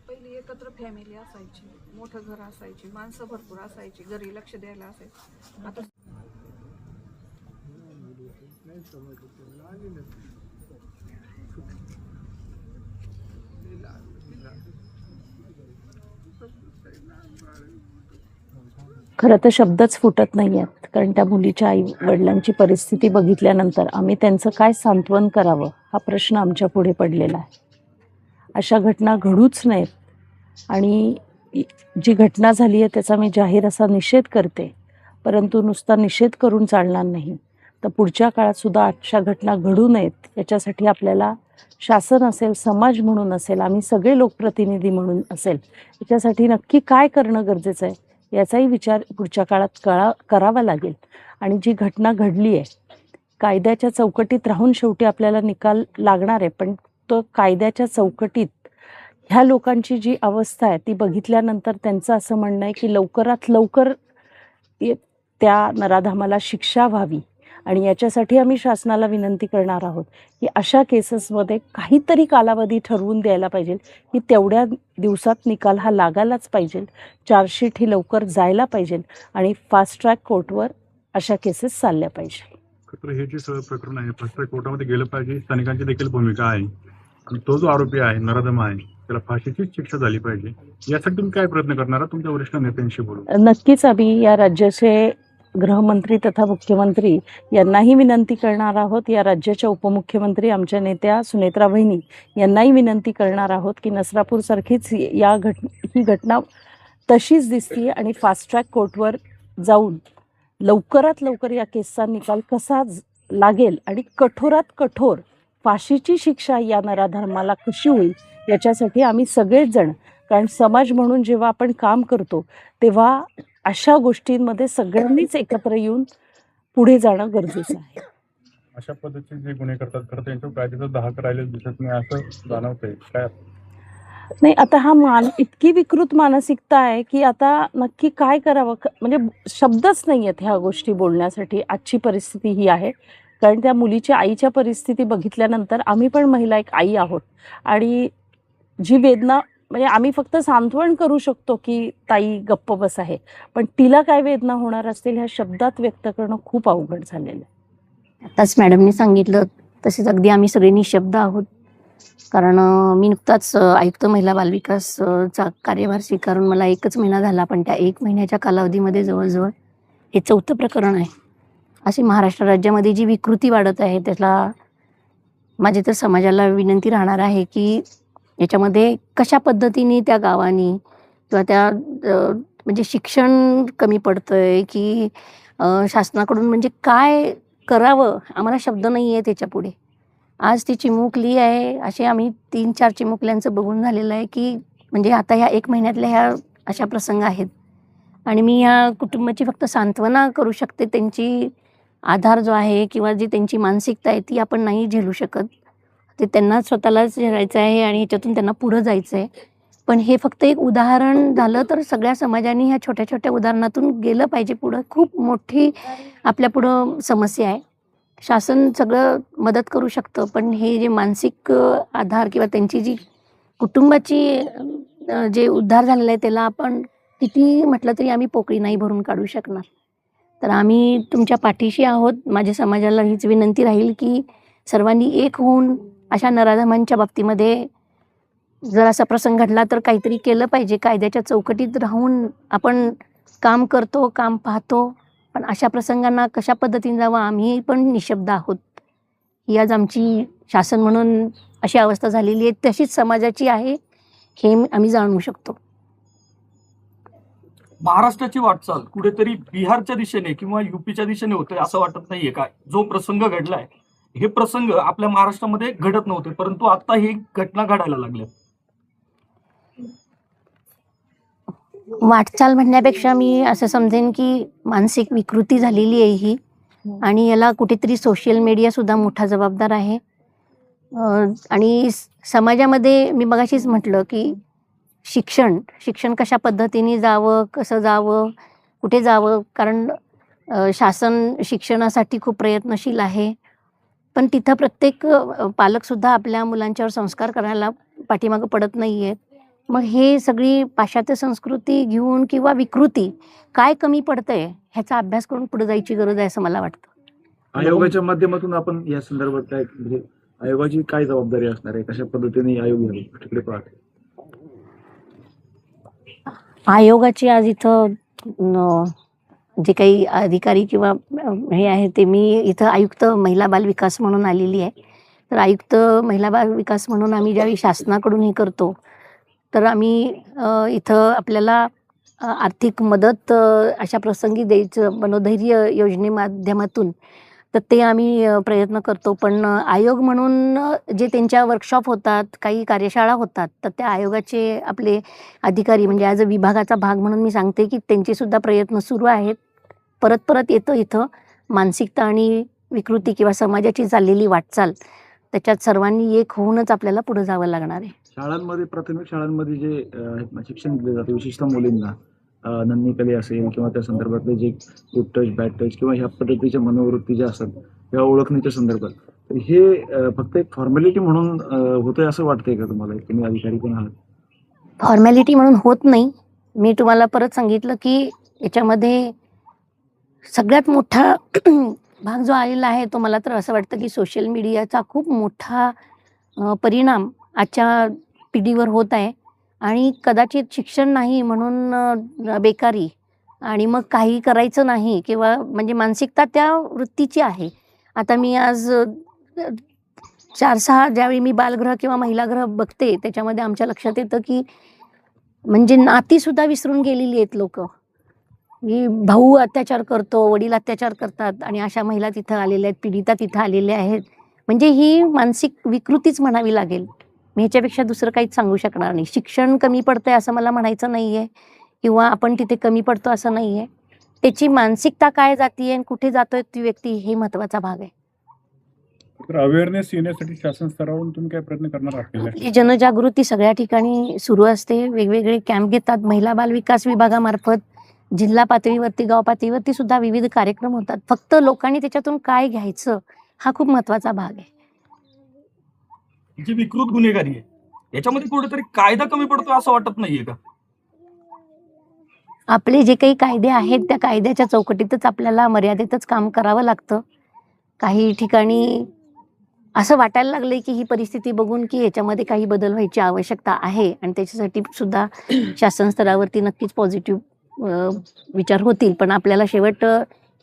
पहिली एकत्र फॅमिली असायची, मोठं घर असायची, माणसं भरपूर असायची, घरी लक्ष द्यायला असायचं. आता खरं तर शब्दच फुटत नाही आहेत, कारण त्या मुलीच्या आई वडिलांची परिस्थिती बघितल्यानंतर आम्ही त्यांचं काय सांत्वन करावं हा प्रश्न आमच्या पुढे पडलेला आहे. अशा घटना घडूच नयेत आणि जी घटना झाली आहे त्याचा मी जाहीर असा निषेध करते. परंतु नुसता निषेध करून चालणार नाही, तर पुढच्या काळात सुद्धा अशा घटना घडू नयेत याच्यासाठी आपल्याला शासन असेल, समाज म्हणून असेल, आम्ही सगळे लोकप्रतिनिधी म्हणून असेल, याच्यासाठी नक्की काय करणं गरजेचं आहे याचाही विचार पुढच्या काळात करावा लागेल. आणि जी घटना घडली आहे कायद्याच्या चौकटीत राहून शेवटी आपल्याला निकाल लागणार आहे, पण तो कायद्याच्या चौकटीत ह्या लोकांची जी अवस्था आहे ती बघितल्यानंतर त्यांचं असं म्हणणं आहे की लवकरात लवकर त्या नराधमाला शिक्षा व्हावी. आणि याच्यासाठी आम्ही शासनाला विनंती करणार आहोत की अशा केसेसमध्ये काहीतरी कालावधी ठरवून द्यायला पाहिजे की तेवढ्या दिवसात निकाल हा लागायलाच पाहिजे, चार्जशीट ही लवकर जायला पाहिजे आणि फास्ट ट्रॅक कोर्टवर अशा केसेस चालल्या पाहिजे. हे जे सगळं प्रकरण आहे फास्ट ट्रॅक कोर्टामध्ये गेलं पाहिजे. स्थानिकांची देखील भूमिका आहे आणि तो जो आरोपी आहे नराधम आहे त्याला फाशीचीच शिक्षा झाली पाहिजे. यासाठी तुम्ही काय प्रयत्न करणार आहात तुमच्या वरिष्ठ नेत्यांशी बोलून? नक्कीच आम्ही या राज्याचे गृहमंत्री तथा मुख्यमंत्री यांनाही विनंती करणार आहोत, या राज्याच्या उपमुख्यमंत्री आमच्या नेत्या सुनेत्रा वहिनी यांनाही विनंती करणार आहोत की नसरापूरसारखीच ही घटना तशीच दिसते आणि फास्ट ट्रॅक कोर्टवर जाऊन लवकरात लवकर या केसचा निकाल कसा लागेल आणि कठोरात कठोर फाशीची शिक्षा या नराधर्माला कशी होईल याच्यासाठी आम्ही सगळेच जण, कारण समाज म्हणून जेव्हा आपण काम करतो तेव्हा अशा गोष्टींमध्ये सगळ्यांनीच एकत्र येऊन पुढे जाणं गरजेचं आहे. अशा पद्धतीचे जे गुन्हे करतात खरं त्यांच्यावर कायद्याचा धाक राहिलेला दिसत नाही असं जाणवतंय काय? नाही, आता हा इतकी विकृत मानसिकता आहे की आता नक्की काय करावं म्हणजे शब्दच नाही आहेत ह्या गोष्टी बोलण्यासाठी. आजची परिस्थिती ही आहे, कारण त्या मुलीच्या आईच्या परिस्थिती बघितल्यानंतर आम्ही पण महिला एक आई आहोत आणि जी वेदना म्हणजे आम्ही फक्त सांत्वन करू शकतो की ताई गप्प बस आहे, पण तिला काय वेदना होणार असतील ह्या शब्दात व्यक्त करणं खूप अवघड झालेलं आहे. आताच मॅडमने सांगितलं तसेच अगदी आम्ही सगळे निशब्द आहोत. कारण मी नुकताच आयुक्त महिला बालविकास चा कार्यभार स्वीकारून मला 1च महिना झाला, पण त्या 1 महिन्याच्या कालावधीमध्ये जवळजवळ हे 4थं प्रकरण आहे. अशी महाराष्ट्र राज्यामध्ये जी विकृती वाढत आहे त्याला माझी तर समाजाला विनंती राहणार आहे की याच्यामध्ये कशा पद्धतीने त्या गावानी किंवा त्या म्हणजे शिक्षण कमी पडतंय की शासनाकडून म्हणजे काय करावं आम्हाला शब्द नाही आहे त्याच्यापुढे. आज ती चिमुकली आहे, असे आम्ही 3-4 चिमुकल्यांचं बघून झालेलं आहे की म्हणजे आता ह्या 1 महिन्यातल्या ह्या अशा प्रसंग आहेत आणि मी या कुटुंबाची फक्त सांत्वना करू शकते. त्यांची आधार जो आहे किंवा जी त्यांची मानसिकता आहे ती आपण नाही झेलू शकत, ते त्यांना स्वतःलाच झेलायचं आहे आणि ह्याच्यातून त्यांना पुढं जायचं आहे. पण हे फक्त एक उदाहरण झालं तर सगळ्या समाजाने ह्या छोट्या छोट्या उदाहरणातून गेलं पाहिजे पुढं. खूप मोठी आपल्या पुढं समस्या आहे. शासन सगळं मदत करू शकतं, पण हे जे मानसिक आधार किंवा त्यांची जी कुटुंबाची जे उद्धार झालेला आहे त्याला आपण किती म्हटलं तरी आम्ही पोकळी नाही भरून काढू शकणार. तर आम्ही तुमच्या पाठीशी आहोत. माझ्या समाजाला हीच विनंती राहील की सर्वांनी एक होऊन अशा नराधमांच्या बाबतीमध्ये जर असा प्रसंग घडला तर काहीतरी केलं पाहिजे. कायद्याच्या चौकटीत राहून आपण काम करतो, काम पाहतो, पण अशा प्रसंगांना कशा पद्धतीने जावं आम्ही पण निशब्द आहोत. ही आज आमची शासन म्हणून अशी अवस्था झालेली आहे, तशीच समाजाची आहे हे आम्ही जाणू शकतो. महाराष्ट्राची वाटचाल कुठेतरी बिहारच्या दिशेने किंवा युपीच्या दिशेने होते असं वाटत नाहीये का? जो प्रसंग घडलाय हे प्रसंग आपल्या महाराष्ट्रामध्ये घडत नव्हते, परंतु आता ही घटना घडायला लागल्या. वाटचाल म्हणण्यापेक्षा मी असं समजेन की मानसिक विकृती झालेली आहे ही आणि याला कुठेतरी सोशल मीडिया सुद्धा मोठा जबाबदार आहे. आणि समाजामध्ये मी मगाशीच म्हटलं की शिक्षण कशा पद्धतीने जावं, कसं जावं, कुठे जावं, कारण शासन शिक्षणासाठी खूप प्रयत्नशील आहे. पण तिथं प्रत्येक पालकसुद्धा आपल्या मुलांच्यावर संस्कार करायला पाठीमागं पडत नाही आहेत. मग हे सगळी पाश्चात्य संस्कृती घेऊन किंवा विकृती काय कमी पडतंय ह्याचा अभ्यास करून पुढे जायची गरज आहे असं मला वाटतं. आयोगाच्या माध्यमातून आपण या संदर्भात काय म्हणजे आयोगाची काय जबाबदारी असणार आहे, कशा पद्धतीने आयोग तिकडे पाहते? आयोगाची आज इथं जे काही अधिकारी किंवा हे आहे ते मी इथं आयुक्त महिला बाल विकास म्हणून आलेली आहे. तर आयुक्त महिला बाल विकास म्हणून आम्ही ज्यावेळी शासनाकडून हे करतो तर आम्ही इथं आपल्याला आर्थिक मदत अशा प्रसंगी द्यायचं मनोधैर्य योजने माध्यमातून तर ते आम्ही प्रयत्न करतो. पण आयोग म्हणून जे त्यांच्या वर्कशॉप होतात, काही कार्यशाळा होतात, तर त्या आयोगाचे आपले अधिकारी म्हणजे ॲज अ विभागाचा भाग म्हणून मी सांगते की त्यांचेसुद्धा प्रयत्न सुरू आहेत. परत परत येतं इथं मानसिकता आणि विकृती किंवा समाजाची चाललेली वाटचाल त्याच्यात सर्वांनी एक होऊनच आपल्याला पुढे जावं लागणार आहे. शाळांमध्ये, प्राथमिक शाळांमध्ये जे शिक्षण दिले जाते विशेषतः मुलींना, नन्ही कली असेल किंवा त्या संदर्भातले जे गुड टच, बॅड टच किंवा ह्या पद्धतीच्या मनोवृत्ती ज्या असतात त्या ओळखण्याच्या संदर्भात, तर हे फक्त एक फॉर्मॅलिटी म्हणून होतंय असं वाटतंय का तुम्हाला? तुम्ही अधिकारी पण आहात. फॉर्मॅलिटी म्हणून होत नाही. मी तुम्हाला परत सांगितलं की याच्यामध्ये सगळ्यात मोठा भाग जो आलेला आहे तो मला तर असं वाटतं की सोशल मीडियाचा खूप मोठा परिणाम आजच्या पिढीवर होत आहे. आणि कदाचित शिक्षण नाही म्हणून बेकारी आणि मग काही करायचं नाही किंवा म्हणजे मानसिकता त्या वृत्तीची आहे. आता मी आज 4-6 ज्यावेळी मी बालगृह किंवा महिलागृह बघते त्याच्यामध्ये आमच्या लक्षात येतं की म्हणजे नातीसुद्धा विसरून गेलेली आहेत लोकं. की भाऊ अत्याचार करतो, वडील अत्याचार करतात आणि अशा महिला तिथं आलेल्या आहेत, पीडिता तिथं आलेल्या आहेत. म्हणजे ही मानसिक विकृतीच म्हणावी लागेल. मी ह्याच्यापेक्षा दुसरं काहीच सांगू शकणार नाही. शिक्षण कमी पडतंय असं मला म्हणायचं नाही आहे किंवा आपण तिथे कमी पडतो असं नाही आहे. त्याची मानसिकता काय जाती आहे आणि कुठे जातोय ती व्यक्ती हे महत्त्वाचा भाग आहे. तर अवेअरनेस येण्यासाठी शासन स्तरावरून तुम्ही काय प्रयत्न करणार आहात? आपली जनजागृती सगळ्या ठिकाणी सुरू असते. वेगवेगळे कॅम्प घेतात. महिला बाल विकास विभागामार्फत जिल्हा पातळीवरती, गाव पातळीवरती सुद्धा विविध कार्यक्रम होतात. फक्त लोकांनी त्याच्यातून काय घ्यायचं हा खूप महत्त्वाचा भाग आहे. जी विकृत गुन्हेगारी आहे याच्यामध्ये कुठेतरी कायदा कमी पडतो असं वाटत नाहीये का? आपले जे काही कायदे आहेत त्या कायद्याच्या चौकटीतच आपल्याला मर्यादेतच काम करावं लागतं. काही ठिकाणी असं वाटायला लागलंय की ही परिस्थिती बघून की याच्यामध्ये काही बदल व्हायची आवश्यकता आहे आणि त्याच्यासाठी सुद्धा शासन स्तरावरती नक्कीच पॉझिटिव्ह विचार होतील. पण आपल्याला शेवट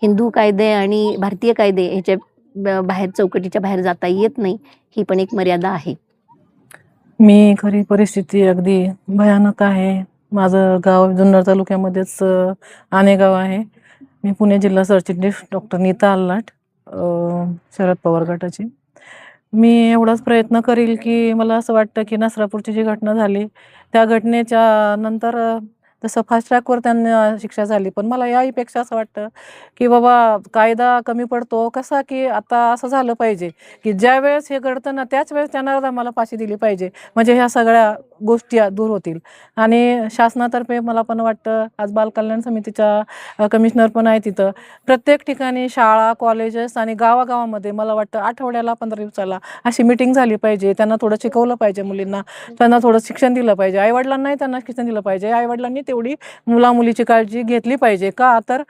हिंदू कायदे आणि भारतीय कायदे ह्याच्या बाहेर चौकटीच्या बाहेर जाता येत नाही. ही पण एक मर्यादा आहे. मी खरी परिस्थिती अगदी भयानक आहे. माझं गाव जुन्नर तालुक्यामध्येच आनेगाव आहे. मी पुणे जिल्हा सरचिटणीस डॉक्टर नीता आल्लाट, शरद पवार गटाची. मी एवढाच प्रयत्न करील की मला असं वाटतं की नसरापूरची जी घटना झाली त्या घटनेच्या नंतर तसं फास्ट ट्रॅकवर त्यांना शिक्षा झाली. पण मला याहीपेक्षा असं वाटतं की बाबा कायदा कमी पडतो कसा, की आता असं झालं पाहिजे की ज्या वेळेस हे घडतं ना त्याच वेळेस त्यांना आम्हाला फाशी दिली पाहिजे. म्हणजे ह्या सगळ्या गोष्टी दूर होतील. आणि शासनातर्फे मला पण वाटतं, आज बालकल्याण समितीच्या कमिशनर पण आहे तिथं, प्रत्येक ठिकाणी शाळा, कॉलेजेस आणि गावागावामध्ये मला वाटतं आठवड्याला 15 दिवसाला अशी मीटिंग झाली पाहिजे. त्यांना थोडं शिकवलं पाहिजे मुलींना, त्यांना थोडं शिक्षण दिलं पाहिजे. आईवडिलांनाही त्यांना शिक्षण दिलं पाहिजे. आईवडिलांनी तेवढी मुलीची काळजी घेतली पाहिजे. का तर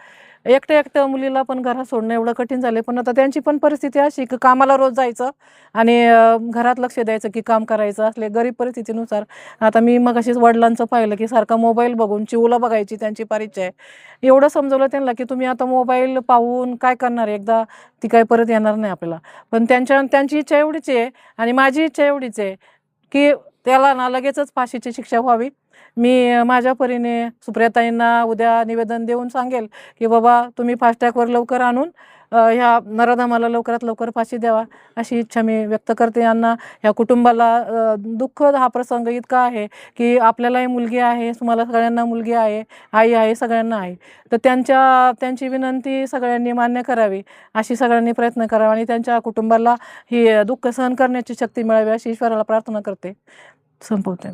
एकटं मुलीला पण घरात सोडणं एवढं कठीण झाले. पण आता त्यांची पण परिस्थिती अशी की कामाला रोज जायचं आणि घरात लक्ष द्यायचं की काम करायचं असले गरीब परिस्थितीनुसार. आता मी मग अशीच वडिलांचं पाहिलं की सारखा मोबाईल बघून चिवला बघायची त्यांची फार इच्छा आहे. एवढं समजवलं त्यांना की तुम्ही आता मोबाईल पाहून काय करणार, एकदा ती काय परत येणार नाही आपल्याला. पण त्यांची इच्छा एवढीच आहे आणि माझी इच्छा एवढीच आहे की त्याला ना लगेचच फाशीची शिक्षा व्हावी. मी माझ्या परीने सुप्रियाताईंना उद्या निवेदन देऊन सांगेल की बाबा तुम्ही फास्ट ट्रॅकवर लवकर आणून ह्या नराधमाला लवकरात लवकर फाशी द्यावा, अशी इच्छा मी व्यक्त करते. यांना, ह्या कुटुंबाला दुःखद हा प्रसंग इतका आहे की आपल्यालाही मुलगी आहे, तुम्हाला सगळ्यांना मुलगी आहे, आई आहे, सगळ्यांना आहे. तर त्यांची विनंती सगळ्यांनी मान्य करावी, अशी सगळ्यांनी प्रयत्न करावा आणि त्यांच्या कुटुंबाला ही दुःख सहन करण्याची शक्ती मिळावी अशी ईश्वराला प्रार्थना करते. संपवते.